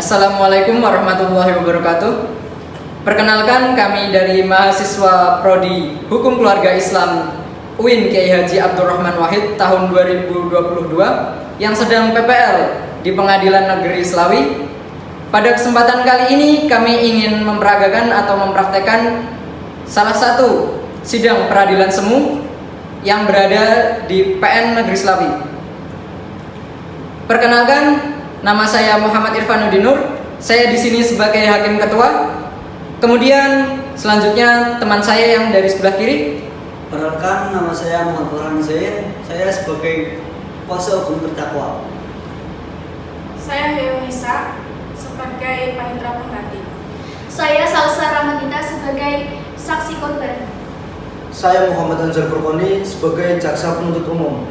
Assalamualaikum warahmatullahi wabarakatuh. Perkenalkan, kami dari mahasiswa Prodi Hukum Keluarga Islam UIN Kiai Haji Abdurrahman Wahid tahun 2022 yang sedang PPL di Pengadilan Negeri Slawi. Pada kesempatan kali ini kami ingin memperagakan atau mempraktekkan salah satu sidang peradilan semu yang berada di PN Negeri Slawi. Perkenalkan, nama saya Muhammad Irfanuddin Nur. Saya di sini sebagai hakim ketua. Kemudian selanjutnya teman saya yang dari sebelah kiri. Perkenalkan, nama saya Muhammad Farhan Zain. Saya sebagai kuasa hukum terdakwa. Saya Heyo Nisa sebagai panitera pengganti. Saya Salsa Ramadita sebagai saksi korban. Saya Muhammad Anzar Furqoni sebagai jaksa penuntut umum.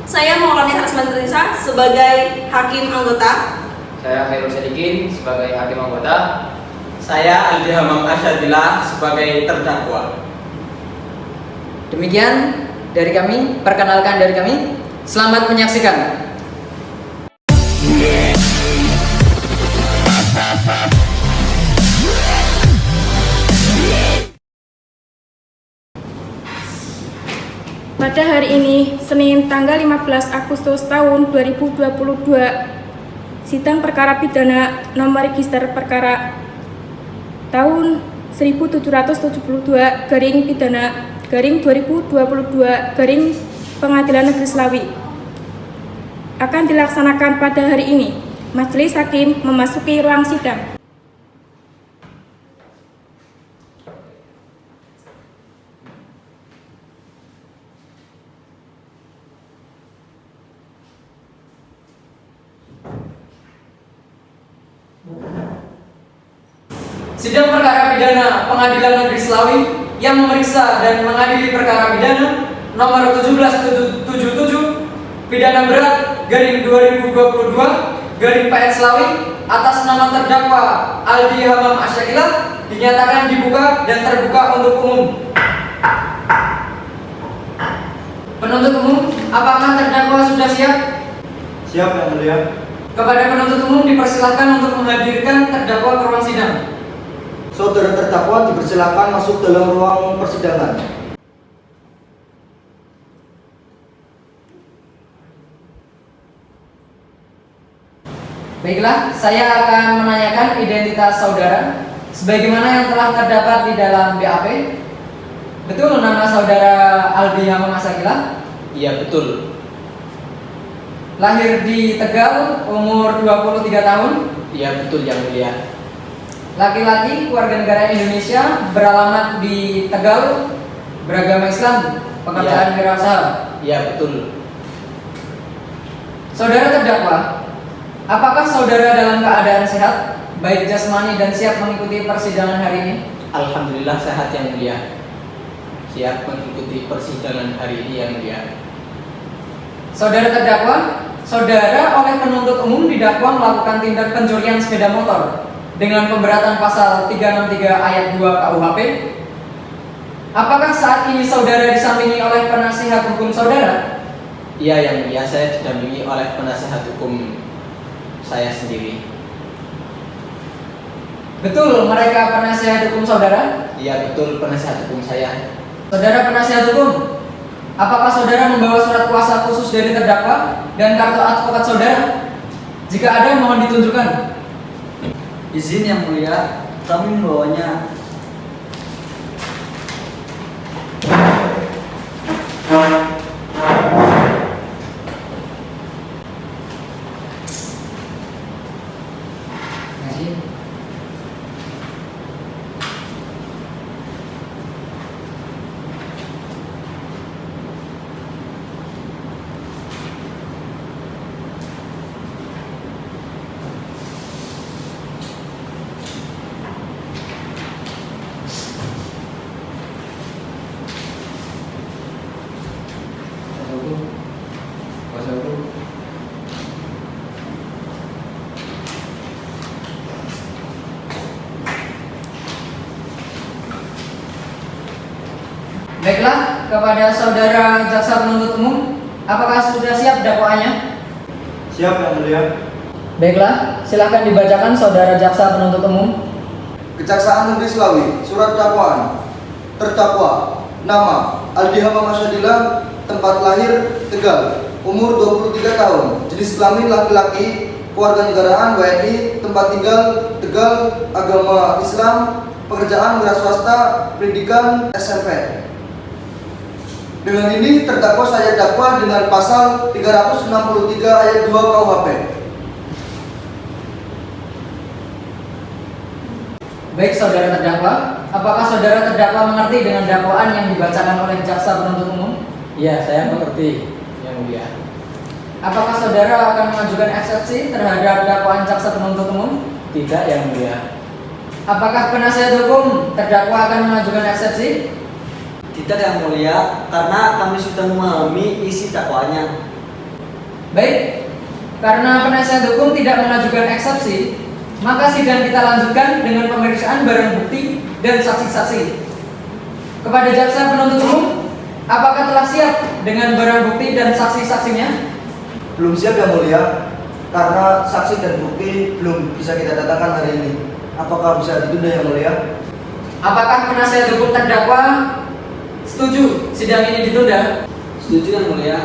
Saya Maulana Hasmantrisa sebagai hakim anggota. Saya Khairul Sadikin sebagai hakim anggota. Saya Aldi Hamam Arsyadillah sebagai terdakwa. Demikian dari kami, perkenalkan dari kami. Selamat menyaksikan. Pada hari ini, Senin tanggal 15 Agustus tahun 2022, sidang perkara pidana nomor register perkara tahun 1772 garing pidana garing 2022 garing Pengadilan Negeri Slawi akan dilaksanakan pada hari ini. Majelis Hakim memasuki ruang sidang. Sidang perkara pidana Pengadilan Negeri Slawi yang memeriksa dan mengadili perkara pidana nomor 1777 pidana berat garing 2022 garing PN Slawi atas nama terdakwa Aldi Hamam Arsyadillah dinyatakan dibuka dan terbuka untuk umum. Penuntut umum, apakah terdakwa sudah siap? Siap, Yang Mulia. Kepada penuntut umum dipersilakan untuk menghadirkan terdakwa ke ruang sidang. Saudara terdakwa dipersilakan masuk dalam ruang persidangan. Baiklah, saya akan menanyakan identitas saudara sebagaimana yang telah terdapat di dalam BAP. Betul nama saudara Aldi Hamam Arsyadillah? Iya, betul. Lahir di Tegal, umur 23 tahun. Iya, betul, Yang Mulia. Laki-laki, warga negara Indonesia, beralamat di Tegal, beragama Islam, pekerjaan wirausaha. Iya, betul. Saudara terdakwa, apakah saudara dalam keadaan sehat, baik jasmani dan siap mengikuti persidangan hari ini? Alhamdulillah sehat, Yang Mulia. Siap mengikuti persidangan hari ini, Yang Mulia. Saudara terdakwa, saudara oleh penuntut umum didakwa melakukan tindak pencurian sepeda motor dengan pemberatan pasal 363 ayat 2 KUHP. Apakah saat ini saudara disampingi oleh penasihat hukum saudara? Iya, Yang Mulia, saya didampingi oleh penasihat hukum saya sendiri. Betul mereka penasihat hukum saudara? Iya, betul, penasihat hukum saya. Saudara penasihat hukum, apakah saudara membawa surat kuasa khusus dari terdakwa dan kartu advokat saudara? Jika ada, mohon ditunjukkan. Izin, Yang Mulia, kami membawanya. Baiklah, kepada saudara jaksa penuntut umum, apakah sudah siap dakwaannya? Siap, Yang Mulia. Baiklah, Silahkan dibacakan Saudara Jaksa Penuntut Umum. Kejaksaan Negeri Slawi, Surat Dakwaan. Terdakwa, nama Aldi Hamam Asyadillah, tempat lahir Tegal, umur 23 tahun, jenis kelamin laki-laki, kewarganegaraan WNI, tempat tinggal Tegal, agama Islam, pekerjaan wira swasta, pendidikan SMP. Dengan ini terdakwa saya dakwa dengan pasal 363 ayat 2 KUHP. Baik saudara terdakwa, apakah saudara terdakwa mengerti dengan dakwaan yang dibacakan oleh jaksa penuntut umum? Iya, saya mengerti, Yang Mulia. Apakah saudara akan mengajukan eksepsi terhadap dakwaan jaksa penuntut umum? Tidak, Yang Mulia. Apakah penasihat hukum terdakwa akan mengajukan eksepsi? Tidak Yang Mulia, karena kami sudah memahami isi dakwanya. Baik, karena penasihat hukum tidak mengajukan eksepsi, maka sidang kita lanjutkan dengan pemeriksaan barang bukti dan saksi-saksi. Kepada jaksa penuntut umum, apakah telah siap dengan barang bukti dan saksi-saksinya? Belum siap Yang Mulia, karena saksi dan bukti belum bisa kita datangkan hari ini. Apakah bisa ditunda Yang Mulia? Apakah penasihat hukum terdakwa setuju sidang ini ditunda? Setuju Yang Mulia.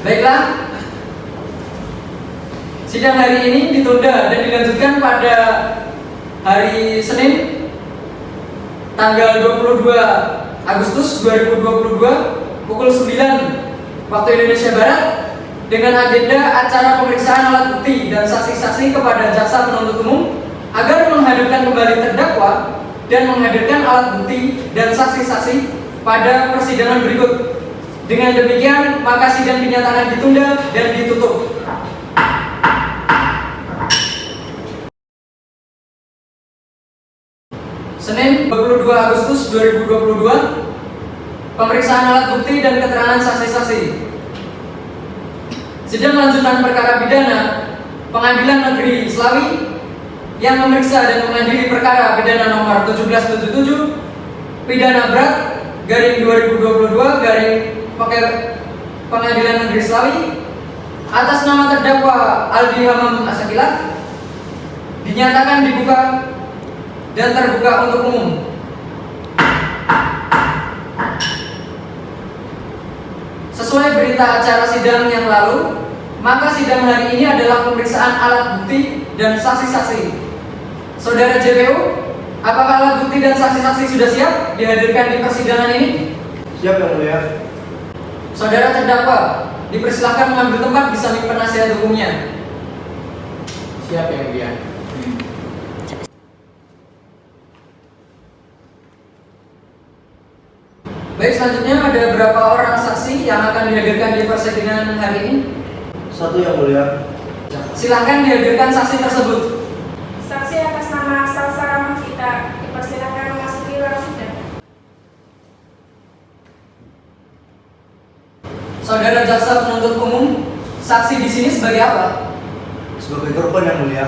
Baiklah, sidang hari ini ditunda dan dilanjutkan pada hari Senin tanggal 22 Agustus 2022 pukul 9 waktu Indonesia Barat dengan agenda acara pemeriksaan alat bukti dan saksi-saksi kepada jaksa penuntut umum agar menghadapkan kembali terdakwa dan menghadirkan alat bukti dan saksi-saksi pada persidangan berikut. Dengan demikian, maka sidang dinyatakan ditunda dan ditutup. Senin 22 Agustus 2022, pemeriksaan alat bukti dan keterangan saksi-saksi. Sidang lanjutan perkara pidana Pengadilan Negeri Slawi yang memeriksa dan mengadili perkara pidana nomor 1777 pidana berat garing 2022 garing Pengadilan Negeri Slawi atas nama terdakwa Aldi Hamam Asyadillah dinyatakan dibuka dan terbuka untuk umum. Sesuai berita acara sidang yang lalu, maka sidang hari ini adalah pemeriksaan alat bukti dan saksi-saksi. Saudara JPU, apakah alat bukti dan saksi-saksi sudah siap dihadirkan di persidangan ini? Siap Yang Mulia. Saudara terdakwa dipersilahkan mengambil tempat di samping penasihat hukumnya. Siap, Yang Mulia. Baik, selanjutnya ada berapa orang saksi yang akan dihadirkan di persidangan hari ini? 1 Yang Mulia. Silakan dihadirkan saksi tersebut. Saksi atas nama Salsa Ramahita dipersilakan memasuki ruang sidang. Saudara jaksa penuntut umum, saksi di sini sebagai apa? Sebagai korban Yang Mulia.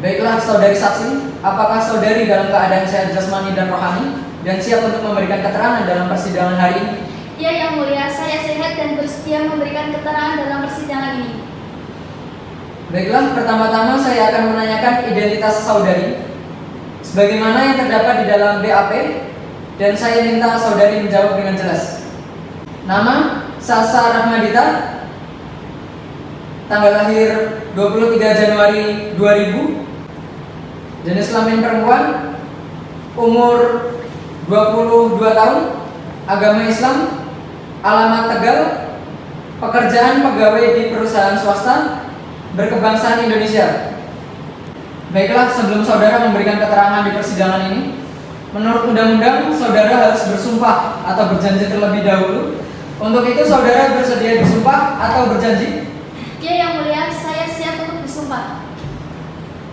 Baiklah saudari saksi, apakah saudari dalam keadaan sehat jasmani dan rohani dan siap untuk memberikan keterangan dalam persidangan hari ini? Ya Yang Mulia, saya sehat dan bersedia memberikan keterangan dalam persidangan ini. Baiklah, pertama-tama saya akan menanyakan identitas saudari sebagaimana yang terdapat di dalam BAP dan saya minta saudari menjawab dengan jelas. Nama Salsa Rahmadita, tanggal lahir 23 Januari 2000, jenis kelamin perempuan, umur 22 tahun, agama Islam, alamat Tegal, pekerjaan pegawai di perusahaan swasta, berkebangsaan Indonesia. Baiklah, sebelum saudara memberikan keterangan di persidangan ini, menurut undang-undang saudara harus bersumpah atau berjanji terlebih dahulu. Untuk itu saudara bersedia disumpah atau berjanji? Ya Yang Mulia, saya siap untuk bersumpah.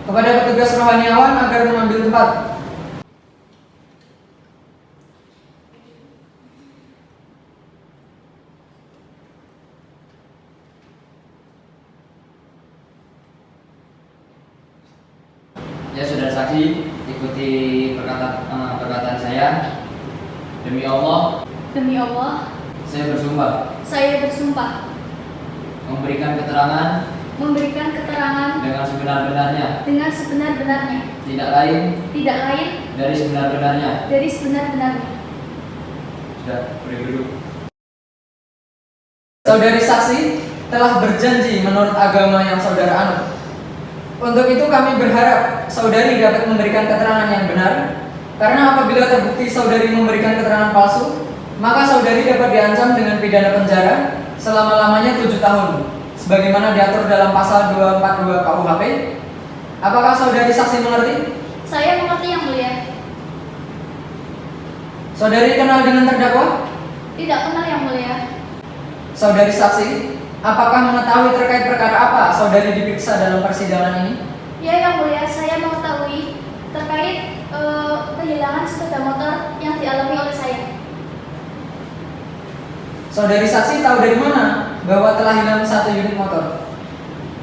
Kepada petugas rohaniawan agar mengambil tempat. Ya saudara saksi, ikuti perkataan saya. Demi Allah, Demi Allah, saya bersumpah Saya bersumpah memberikan keterangan dengan sebenar-benarnya, tidak lain dari sebenar-benarnya. Sudah, boleh duduk. Saudari saksi telah berjanji menurut agama yang saudara anut. Untuk itu kami berharap saudari dapat memberikan keterangan yang benar, karena apabila terbukti saudari memberikan keterangan palsu, maka saudari dapat diancam dengan pidana penjara selama-lamanya 7 tahun, sebagaimana diatur dalam pasal 242 KUHP. Apakah saudari saksi mengerti? Saya mengerti, Yang Mulia. Saudari kenal dengan terdakwa? Tidak kenal, Yang Mulia. Saudari saksi, apakah mengetahui terkait perkara apa saudari diperiksa dalam persidangan ini? Ya, Yang Mulia, saya mengetahui terkait kehilangan sepeda motor yang dialami oleh saya. Saudari saksi tahu dari mana bahwa telah hilang 1 unit motor?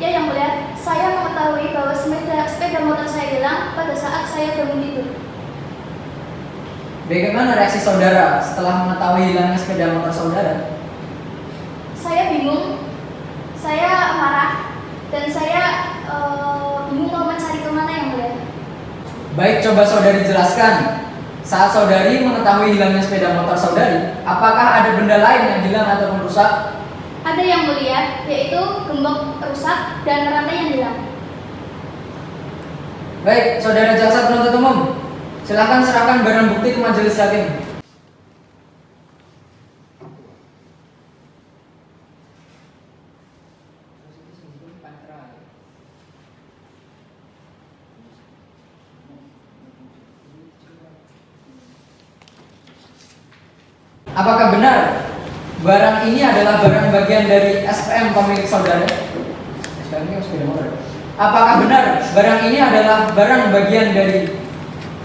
Ya, Yang Mulia, saya mengetahui bahwa sepeda motor saya hilang pada saat saya bangun tidur. Bagaimana reaksi saudara setelah mengetahui hilangnya sepeda motor saudara? Saya bingung, saya marah, dan saya bingung mau mencari kemana, Yang Mulia. Baik, coba saudari jelaskan. Saat saudari mengetahui hilangnya sepeda motor saudari, apakah ada benda lain yang hilang ataupun rusak? Ada, Yang Mulia, yaitu gembok rusak dan rantai yang hilang. Baik, saudara jaksa penuntut umum, silakan serahkan barang bukti ke majelis hakim. Apakah benar barang ini adalah barang bagian dari SPM pemilik saudara? SPM ini sepeda motor. Apakah benar barang ini adalah barang bagian dari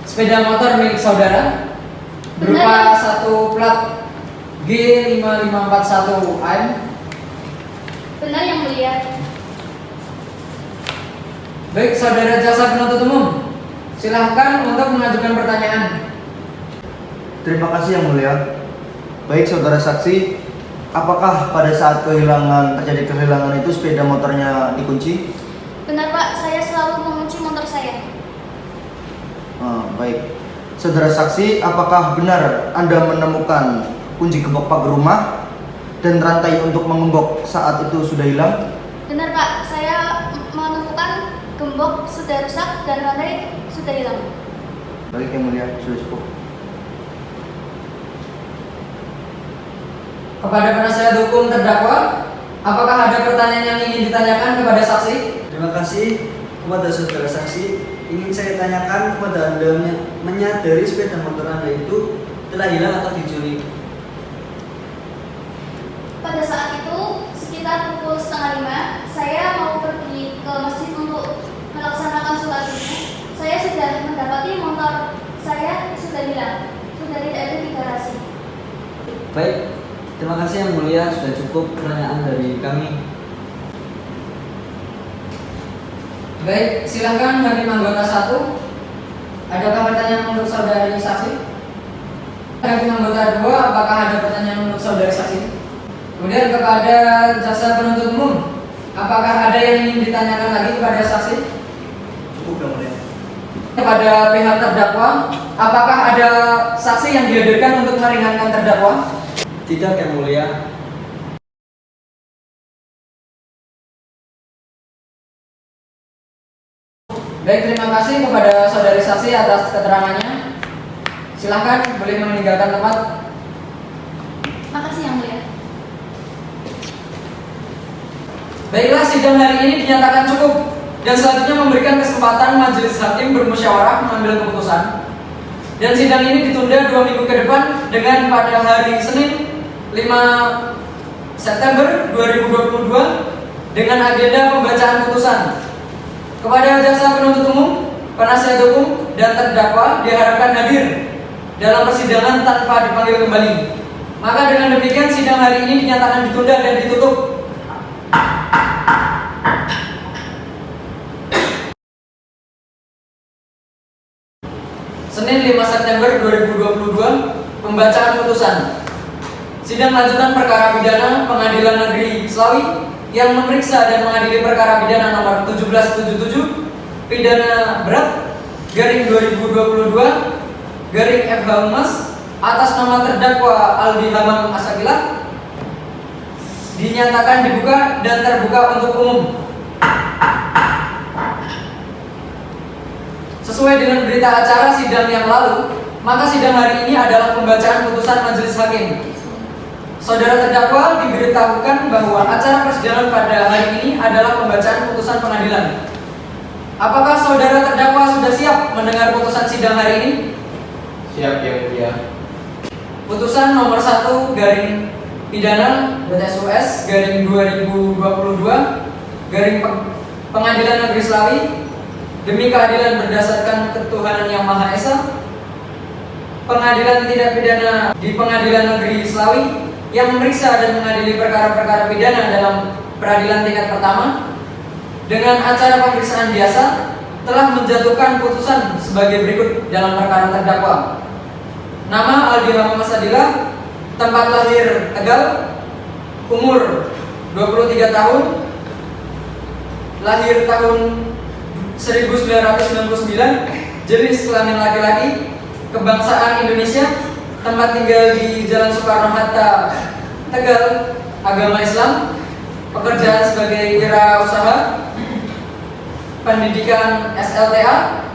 sepeda motor milik saudara? Berupa satu plat G5541 AM. Benar, Yang Mulia. Baik, saudara jaksa penuntut umum, silahkan untuk mengajukan pertanyaan. Terima kasih Yang Mulia. Baik saudara saksi, apakah pada saat terjadi kehilangan itu sepeda motornya dikunci? Benar, Pak, saya selalu mengunci motor saya. Baik. Saudara saksi, apakah benar Anda menemukan kunci gembok pagar rumah dan rantai untuk mengembok saat itu sudah hilang? Benar, Pak, saya menemukan gembok sudah rusak dan rantai sudah hilang. Baik Yang Mulia, sudah cukup. Kepada penasihat hukum terdakwa, apakah ada pertanyaan yang ingin ditanyakan kepada saksi? Terima kasih kepada saudara saksi. Ingin saya tanyakan kepada Anda, menyadari sepeda motor Anda itu telah hilang atau dicuri? Pada saat itu, sekitar pukul 4:30, saya mau pergi ke masjid untuk melaksanakan sholat subuh. Saya sudah mendapati motor saya sudah hilang, sudah tidak ada di garasi. Baik, terima kasih Yang Mulia, sudah cukup pertanyaan dari kami. Baik, silakan hakim anggota 1. Adakah pertanyaan untuk saudari saksi? Hakim anggota 2, apakah ada pertanyaan untuk saudari saksi? Kemudian kepada jaksa penuntut umum, apakah ada yang ingin ditanyakan lagi kepada saksi? Cukup Yang Mulia. Kepada pihak terdakwa, apakah ada saksi yang dihadirkan untuk meringankan terdakwa? Tidak Yang Mulia. Baik, terima kasih kepada saudari saksi atas keterangannya. Silahkan boleh meninggalkan tempat. Makasih, Yang Mulia. Baiklah, sidang hari ini dinyatakan cukup dan selanjutnya memberikan kesempatan majelis hakim bermusyawarah mengambil keputusan. Dan sidang ini ditunda 2 minggu ke depan dengan pada hari Senin 5 September 2022 dengan agenda pembacaan putusan. Kepada jaksa penuntut umum, penasihat hukum, dan terdakwa diharapkan hadir dalam persidangan tanpa dipanggil kembali. Maka dengan demikian sidang hari ini dinyatakan ditunda dan ditutup. Senin 5 September 2022, pembacaan putusan. Sidang lanjutan perkara pidana Pengadilan Negeri Slawi yang memeriksa dan mengadili perkara pidana nomor 1777 pidana berat garing 2022 garing FH Humas atas nama terdakwa Aldi Hamam Asakila dinyatakan dibuka dan terbuka untuk umum. Sesuai dengan berita acara sidang yang lalu, maka sidang hari ini adalah pembacaan putusan majelis hakim. Saudara terdakwa diberitahukan bahwa acara persidangan pada hari ini adalah pembacaan putusan pengadilan. Apakah saudara terdakwa sudah siap mendengar putusan sidang hari ini? Siap yang mulia. Putusan nomor 1 garing pidana .SUS garing 2022 garing Pengadilan Negeri Slawi demi keadilan berdasarkan ketuhanan yang Maha Esa. Pengadilan tindak pidana di Pengadilan Negeri Slawi yang memeriksa dan mengadili perkara-perkara pidana dalam peradilan tingkat pertama dengan acara pemeriksaan biasa telah menjatuhkan putusan sebagai berikut dalam perkara terdakwa. Nama Aldi Hamam Asakila, tempat lahir Tegal, umur 23 tahun, lahir tahun 1999, jenis kelamin laki-laki, kebangsaan Indonesia, tempat tinggal di Jalan Soekarno-Hatta, Tegal, agama Islam, pekerjaan sebagai wirausaha, pendidikan SLTA.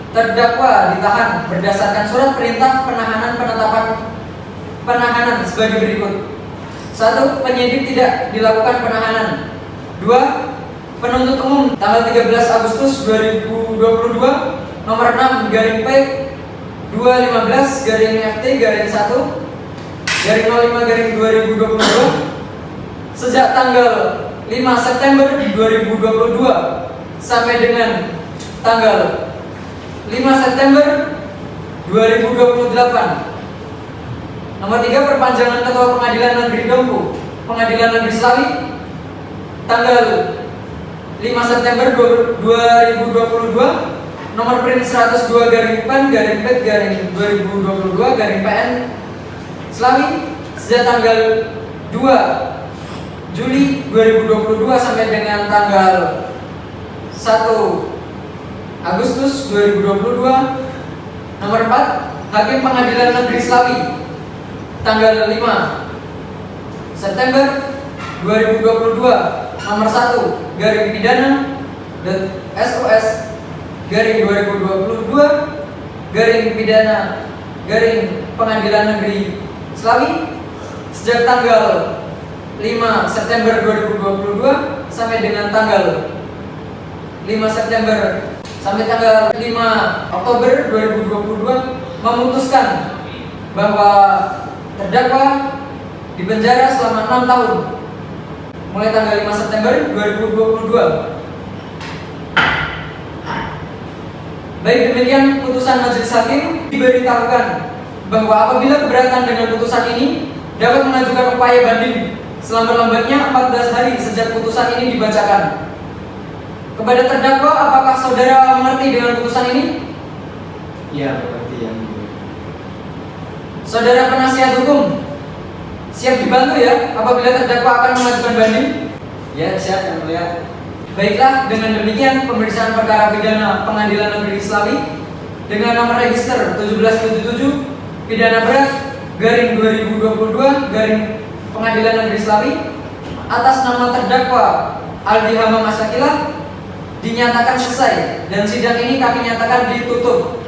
Terdakwa ditahan berdasarkan surat perintah penahanan sebagai berikut. 1. Penyidik tidak dilakukan penahanan. 2. Penuntut umum tanggal 13 Agustus 2022 nomor 6 garing P 215 garing FT garing 1 garing 05 garing 2022 sejak tanggal 5 September 2022 sampai dengan tanggal 5 September 2028. Nomor 3, perpanjangan Ketua Pengadilan Negeri Dompu Pengadilan Negeri Slawi tanggal 5 September 2022 nomor print 102 garing PAN garing PET garing 2022 garing PN Slawi sejak tanggal 2 Juli 2022 sampai dengan tanggal 1 Agustus 2022. Nomor 4, Hakim Pengadilan Negeri Slawi tanggal 5 September 2022 nomor 1 garing pidana .SOS garing 2022 garing pidana garing Pengadilan Negeri Slawi sejak tanggal 5 September 2022 sampai dengan tanggal 5 September sampai tanggal 5 Oktober 2022 memutuskan bahwa terdakwa dipenjara selama 6 tahun mulai tanggal 5 September 2022. Baik demikian putusan majelis hakim, diberitahukan bahwa apabila keberatan dengan putusan ini dapat mengajukan upaya banding selambat-lambatnya 14 hari sejak putusan ini dibacakan. Kepada terdakwa, apakah saudara mengerti dengan putusan ini? Iya, mengerti yang mulia. Saudara penasihat hukum siap dibantu ya apabila terdakwa akan mengajukan banding? Ya, siap yang mulia. Baiklah, dengan demikian pemeriksaan perkara pidana Pengadilan Negeri Slawi dengan nomor register 1777 pidana berat garing 2022 garing Pengadilan Negeri Slawi atas nama terdakwa Aldi Hamam Asakila dinyatakan selesai dan sidang ini kami nyatakan ditutup.